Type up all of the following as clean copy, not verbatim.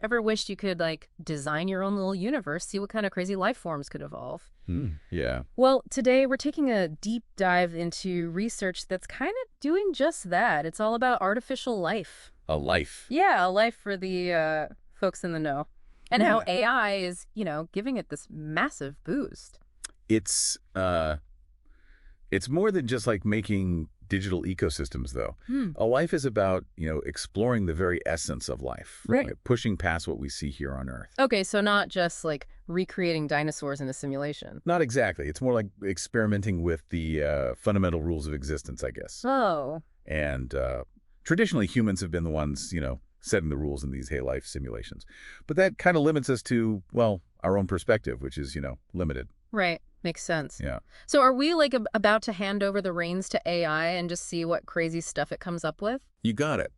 Ever wished you could, like, design your own little universe, see what kind of crazy life forms could evolve? Yeah. Well, today we're taking a deep dive into research that's kind of doing just that. It's all about artificial life. A life. Yeah, a life for the folks in the know. And how Yeah. AI is, giving it this massive boost. It's uh it's more than just like making digital ecosystems though. Hmm. A life is about, exploring the very essence of life, Right. pushing past what we see here on Earth. Okay, so not just like recreating dinosaurs in a simulation. Not exactly. It's more like experimenting with the fundamental rules of existence, I guess. Oh. And traditionally, humans have been the ones, setting the rules in these Hey Life simulations. But that kind of limits us to, well, our own perspective, which is, limited. Right. Makes sense. Yeah. So are we like about to hand over the reins to AI and just see what crazy stuff it comes up with? You got it.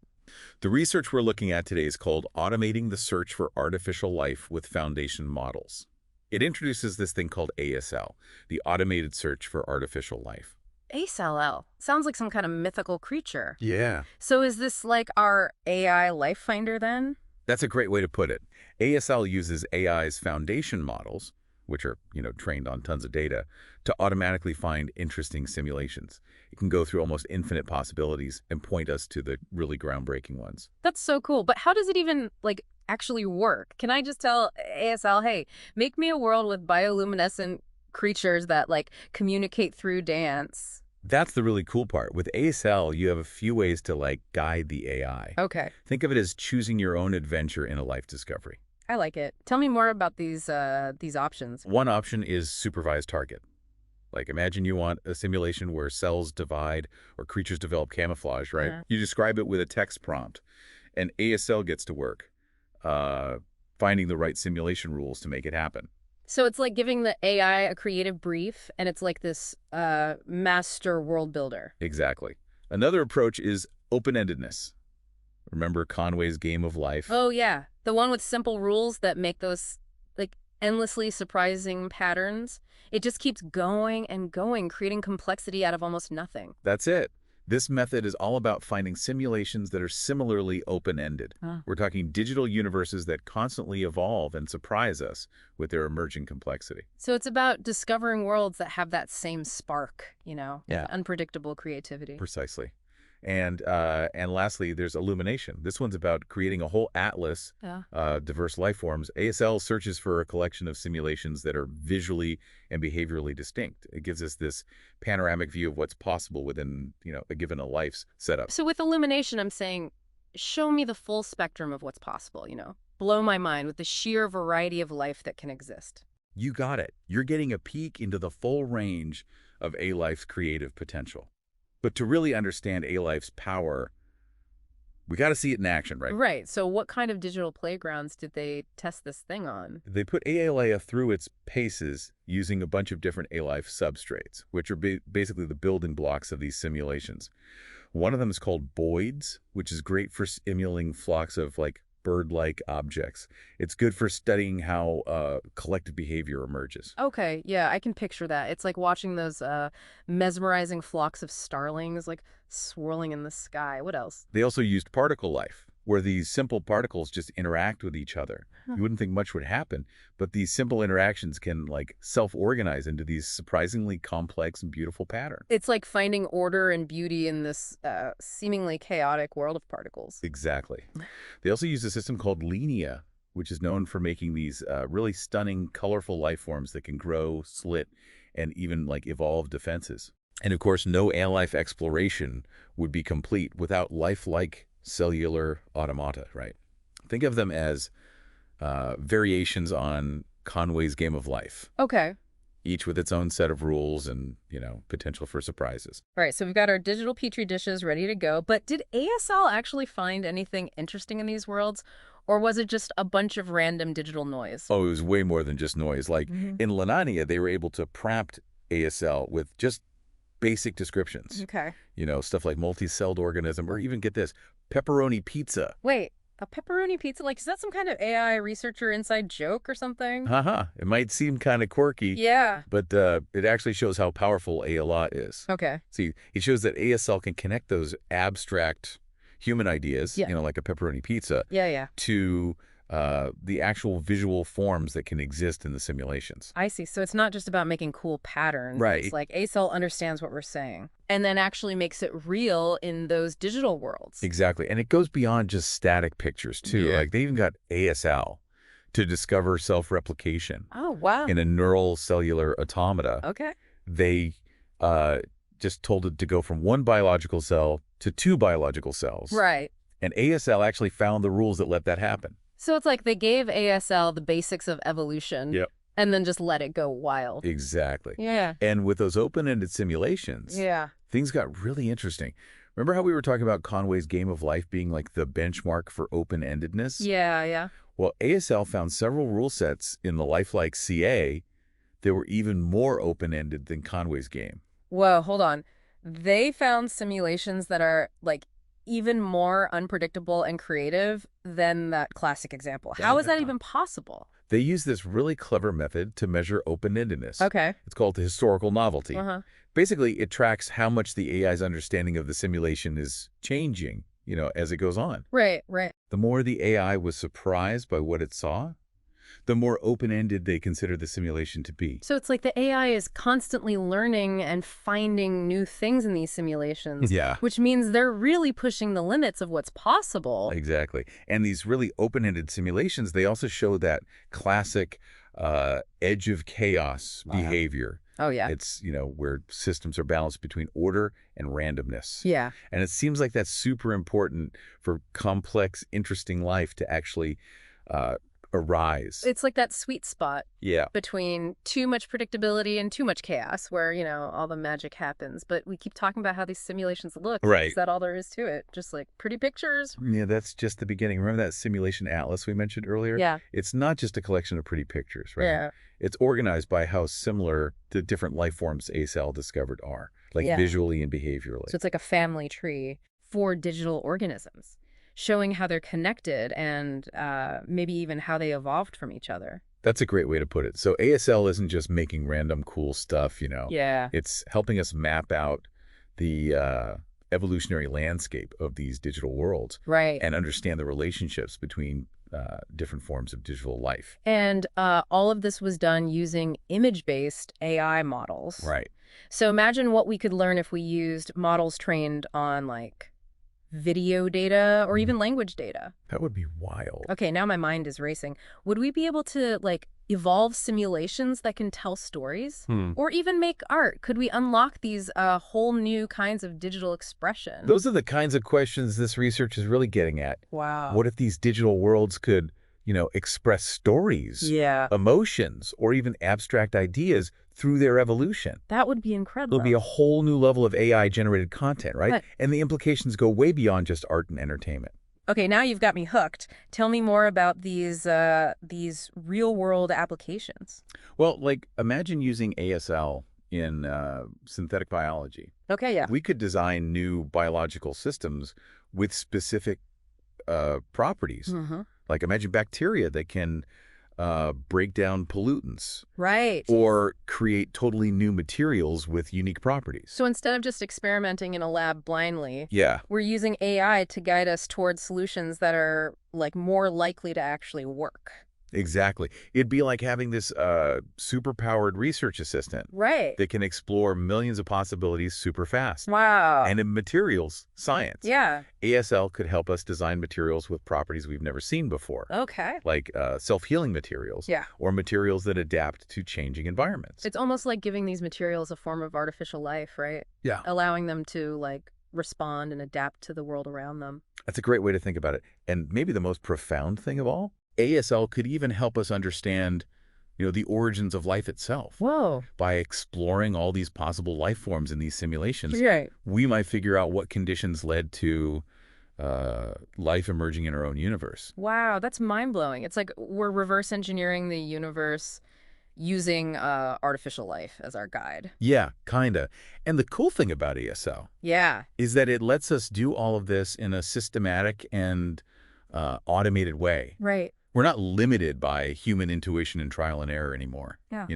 The research we're looking at today is called Automating the Search for Artificial Life with Foundation Models. It introduces this thing called ASL, the Automated Search for Artificial Life. ASLL. Sounds like some kind of mythical creature. Yeah. So is this like our AI life finder then? That's a great way to put it. ASL uses AI's foundation models, which are, trained on tons of data, to automatically find interesting simulations. It can go through almost infinite possibilities and point us to the really groundbreaking ones. That's so cool. But how does it even like actually work? Can I just tell ASL, hey, make me a world with bioluminescent creatures that like communicate through dance? That's the really cool part. With ASL, you have a few ways to, guide the AI. Okay. Think of it as choosing your own adventure in a life discovery. I like it. Tell me more about these options. One option is supervised target. Like, imagine you want a simulation where cells divide or creatures develop camouflage, right? Uh-huh. You describe it with a text prompt, and ASL gets to work finding the right simulation rules to make it happen. So it's like giving the AI a creative brief, and it's like this master world builder. Exactly. Another approach is open-endedness. Remember Conway's Game of Life? Oh, yeah. The one with simple rules that make those like endlessly surprising patterns. It just keeps going and going, creating complexity out of almost nothing. That's it. This method is all about finding simulations that are similarly open-ended. Huh. We're talking digital universes that constantly evolve and surprise us with their emerging complexity. So it's about discovering worlds that have that same spark, Yeah. unpredictable creativity. Precisely. And lastly, there's illumination. This one's about creating a whole atlas, Yeah. diverse life forms. ASL searches for a collection of simulations that are visually and behaviorally distinct. It gives us this panoramic view of what's possible within, a given life's setup. So with illumination, I'm saying, show me the full spectrum of what's possible, blow my mind with the sheer variety of life that can exist. You got it. You're getting a peek into the full range of A-Life's creative potential. But to really understand A-Life's power, we got to see it in action, right? Right. So what kind of digital playgrounds did they test this thing on? They put ALA through its paces using a bunch of different A-Life substrates, which are basically the building blocks of these simulations. One of them is called Boids, which is great for simulating flocks of bird-like objects. It's good for studying how collective behavior emerges. Okay, yeah, I can picture that. It's like watching those mesmerizing flocks of starlings like swirling in the sky. What else? They also used particle life, where these simple particles just interact with each other. Huh. You wouldn't think much would happen, but these simple interactions can self-organize into these surprisingly complex and beautiful patterns. It's like finding order and beauty in this seemingly chaotic world of particles. Exactly. They also use a system called Linear, which is known for making these really stunning, colorful life forms that can grow, slit, and even evolve defenses. And of course, no life exploration would be complete without lifelike cellular automata, right? Think of them as variations on Conway's Game of Life, Okay. each with its own set of rules and, potential for surprises. All right, so we've got our digital petri dishes ready to go. But did ASL actually find anything interesting in these worlds? Or was it just a bunch of random digital noise? Oh, it was way more than just noise. In Lanania, they were able to prompt ASL with just basic descriptions. Okay. Stuff like multi-celled organism, or even, get this, pepperoni pizza. Wait, a pepperoni pizza? Is that some kind of AI researcher inside joke or something? Haha, it might seem kind of quirky, Yeah. but it actually shows how powerful ALA is. Okay. See, it shows that ASL can connect those abstract human ideas, Yeah. like a pepperoni pizza, Yeah. to the actual visual forms that can exist in the simulations. I see. So it's not just about making cool patterns. It's Right. like ASL understands what we're saying and then actually makes it real in those digital worlds. Exactly. And it goes beyond just static pictures, too. Yeah. Like, they even got ASL to discover self-replication Oh, wow. in a neural cellular automata. Okay. They uh, just told it to go from one biological cell to two biological cells. Right. And ASL actually found the rules that let that happen. So it's like they gave ASL the basics of evolution Yep. and then just let it go wild. Exactly. Yeah. And with those open-ended simulations, Yeah. things got really interesting. Remember how we were talking about Conway's Game of Life being like the benchmark for open-endedness? Yeah, yeah. Well, ASL found several rule sets in the lifelike CA that were even more open-ended than Conway's game. Whoa, hold on. They found simulations that are like even more unpredictable and creative than that classic example. How is that even possible? They use this really clever method to measure open-endedness. Okay. It's called the historical novelty. Uh-huh. Basically, it tracks how much the AI's understanding of the simulation is changing, as it goes on. Right, right. The more the AI was surprised by what it saw, the more open-ended they consider the simulation to be. So it's like the AI is constantly learning and finding new things in these simulations. Yeah. Which means they're really pushing the limits of what's possible. Exactly. And these really open-ended simulations, they also show that classic edge of chaos behavior. Oh, yeah. It's, where systems are balanced between order and randomness. Yeah. And it seems like that's super important for complex, interesting life to actually arise. It's like that sweet spot Yeah. between too much predictability and too much chaos where, all the magic happens. But we keep talking about how these simulations look. Right. Is that all there is to it? Just like pretty pictures? Yeah, that's just the beginning. Remember that simulation atlas we mentioned earlier? Yeah. It's not just a collection of pretty pictures, right? Yeah. It's organized by how similar the different life forms ASL discovered are, like Yeah. visually and behaviorally. So it's like a family tree for digital organisms, showing how they're connected and maybe even how they evolved from each other. That's a great way to put it. So ASL isn't just making random cool stuff, Yeah. It's helping us map out the evolutionary landscape of these digital worlds. Right. And understand the relationships between different forms of digital life. And all of this was done using image-based AI models. Right. So imagine what we could learn if we used models trained on like video data or even language data. That would be wild. Okay, now my mind is racing. Would we be able to like evolve simulations that can tell stories or even make art? Could we unlock these whole new kinds of digital expression? Those are the kinds of questions this research is really getting at. Wow. What if these digital worlds could, express stories, Yeah. emotions, or even abstract ideas through their evolution? That would be incredible. It'll be a whole new level of AI-generated content, right? Right. And the implications go way beyond just art and entertainment. Okay, now you've got me hooked. Tell me more about these real-world applications. Well, like, imagine using ASL in synthetic biology. Okay, yeah. We could design new biological systems with specific properties. Mm-hmm. Like, imagine bacteria that can break down pollutants Right. or create totally new materials with unique properties. So instead of just experimenting in a lab blindly, Yeah, we're using AI to guide us towards solutions that are like more likely to actually work. exactly. It'd be like having this super-powered research assistant Right. that can explore millions of possibilities super fast. Wow. And in materials science, Yeah. ASL could help us design materials with properties we've never seen before, Okay. like self-healing materials Yeah. or materials that adapt to changing environments. It's almost like giving these materials a form of artificial life, right? Yeah. Allowing them to like respond and adapt to the world around them. That's a great way to think about it. And maybe the most profound thing of all, ASL could even help us understand, the origins of life itself. Whoa. By exploring all these possible life forms in these simulations, Right. we might figure out what conditions led to life emerging in our own universe. Wow, that's mind-blowing. It's like we're reverse engineering the universe using artificial life as our guide. Yeah, kinda. And the cool thing about ASL Yeah. is that it lets us do all of this in a systematic and automated way. Right. We're not limited by human intuition and trial and error anymore. Yeah.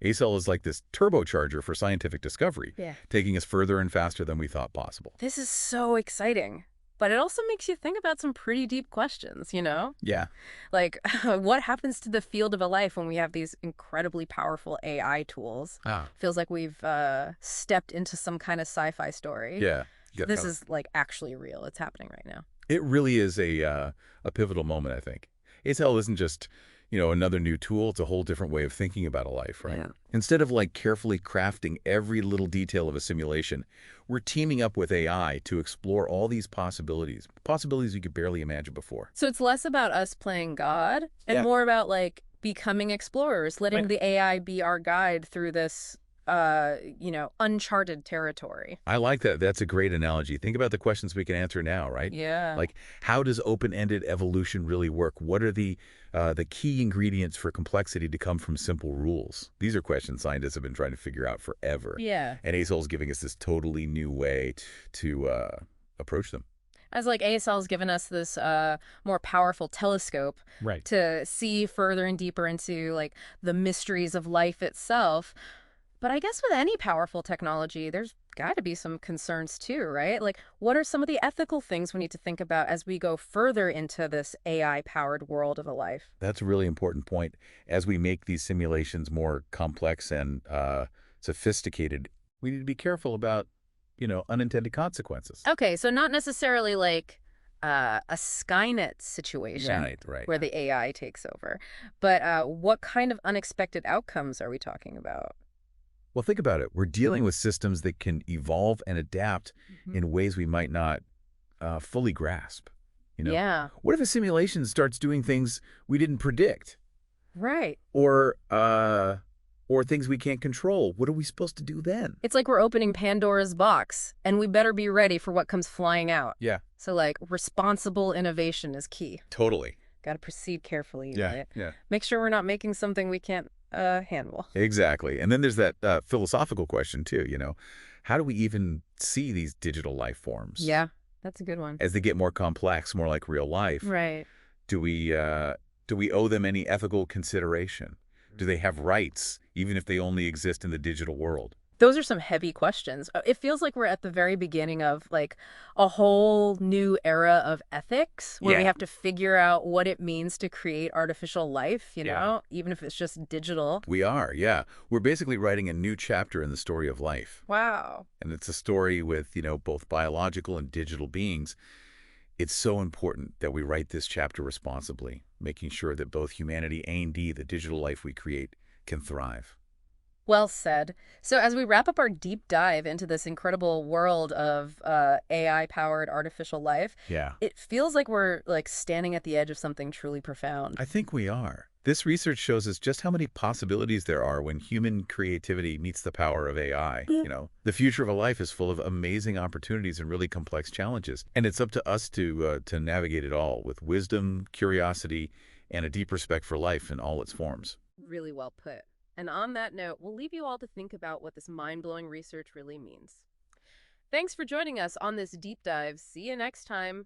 ASL is like this turbocharger for scientific discovery, Yeah. taking us further and faster than we thought possible. This is so exciting. But it also makes you think about some pretty deep questions, you know? Yeah. Like, what happens to the field of a life when we have these incredibly powerful AI tools? Ah. Feels like we've stepped into some kind of sci-fi story. Yeah. You got This kind of. is like actually real. It's happening right now. It really is a pivotal moment, I think. ASL isn't just, another new tool. It's a whole different way of thinking about a life, right? Yeah. Instead of like carefully crafting every little detail of a simulation, we're teaming up with AI to explore all these possibilities you could barely imagine before. So it's less about us playing God and Yeah. more about like becoming explorers, letting Right. the AI be our guide through this uncharted territory. I like that. That's a great analogy. Think about the questions we can answer now, right? Yeah. Like, how does open-ended evolution really work? What are the key ingredients for complexity to come from simple rules? These are questions scientists have been trying to figure out forever, Yeah. and ASOL is giving us this totally new way to approach them. As like ASL's given us this more powerful telescope Right. to see further and deeper into like the mysteries of life itself. But I guess with any powerful technology, there's got to be some concerns too, right? Like, what are some of the ethical things we need to think about as we go further into this AI-powered world of a life? That's a really important point. As we make these simulations more complex and sophisticated, we need to be careful about, unintended consequences. Okay, so not necessarily like a Skynet situation Right. where the AI takes over, but what kind of unexpected outcomes are we talking about? Well, think about it. We're dealing with systems that can evolve and adapt Mhm. in ways we might not fully grasp. Yeah, What if a simulation starts doing things we didn't predict, right. or things we can't control? What are we supposed to do then? It's like we're opening Pandora's box, and we better be ready for what comes flying out. Yeah, So, like, responsible innovation is key. totally. Got to proceed carefully, Yeah, right? yeah, Make sure we're not making something we can't handle. exactly. And then there's that philosophical question too. How do we even see these digital life forms Yeah, that's a good one. as they get more complex, more like real life? Right. Do we uh, do we owe them any ethical consideration? Do they have rights, even if they only exist in the digital world? Those are some heavy questions. It feels like we're at the very beginning of like a whole new era of ethics where we Yeah, have to figure out what it means to create artificial life, yeah. even if it's just digital. We are, yeah. We're basically writing a new chapter in the story of life. Wow. And it's a story with, both biological and digital beings. It's so important that we write this chapter responsibly, making sure that both humanity and the digital life we create, can thrive. Well said. So as we wrap up our deep dive into this incredible world of AI-powered artificial life, Yeah. it feels like we're like standing at the edge of something truly profound. I think we are. This research shows us just how many possibilities there are when human creativity meets the power of AI. The future of a life is full of amazing opportunities and really complex challenges, and it's up to us to navigate it all with wisdom, curiosity, and a deep respect for life in all its forms. Really well put. And on that note, we'll leave you all to think about what this mind-blowing research really means. Thanks for joining us on this deep dive. See you next time.